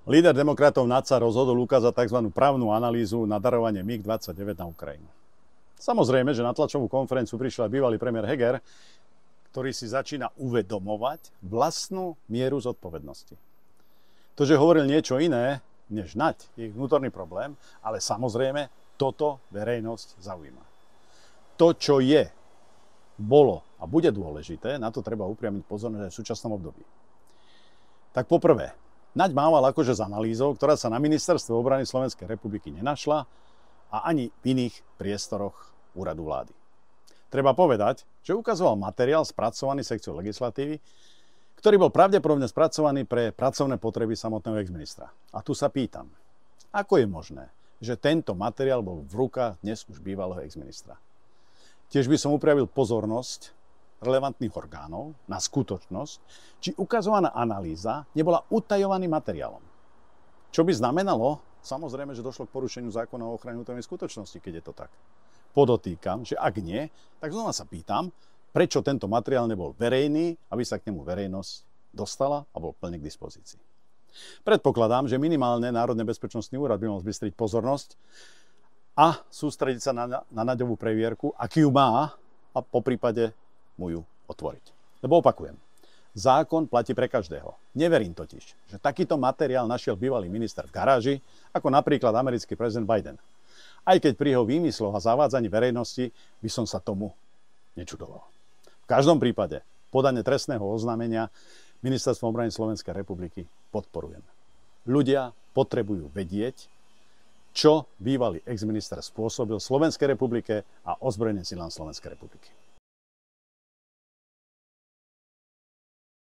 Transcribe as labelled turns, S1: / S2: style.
S1: Líder demokratov NAD sa rozhodol ukázať tzv. Právnu analýzu na darovanie MiG-29 na Ukrajinu. Samozrejme, že na tlačovú konferenciu prišiel aj bývalý premiér Heger, ktorý si začína uvedomovať vlastnú mieru zodpovednosti. To, že hovoril niečo iné, než NAD, je ich vnútorný problém, ale samozrejme, toto verejnosť zaujíma. To, čo je, bolo a bude dôležité, na to treba upriamiť pozornosť aj v súčasnom období. Tak poprvé, NAD mával akože s analýzou, ktorá sa na Ministerstve obrany Slovenskej republiky nenašla a ani v iných priestoroch úradu vlády. Treba povedať, že ukazoval materiál spracovaný sekciou legislatívy, ktorý bol pravdepodobne spracovaný pre pracovné potreby samotného exministra. A tu sa pýtam, ako je možné, že tento materiál bol v rukách dnes už bývalého exministra? Tiež by som upriavil pozornosť relevantných orgánov na skutočnosť, či ukazovaná analýza nebola utajovaným materiálom. Čo by znamenalo, samozrejme, že došlo k porušeniu zákona o ochrane utajovanej skutočnosti, keď je to tak. Podotýkam, že ak nie, tak znova sa pýtam, prečo tento materiál nebol verejný, aby sa k nemu verejnosť dostala a bol plne k dispozícii. Predpokladám, že minimálne Národný bezpečnostný úrad by mal zbystriť pozornosť a sústrediť sa na Naďovú previerku, aký ju má, a poprípade mu ju otvoriť. Lebo opakujem, zákon platí pre každého. Neverím totiž, že takýto materiál našiel bývalý minister v garáži, ako napríklad americký prezident Biden. Aj keď pri jeho výmysloch a zavádzaní verejnosti by som sa tomu nečudoval. V každom prípade podanie trestného oznámenia Ministerstvom obrany Slovenskej republiky podporujem. Ľudia potrebujú vedieť, čo bývalý exminister spôsobil Slovenskej republike a ozbrojeným silám Slovenskej republiky.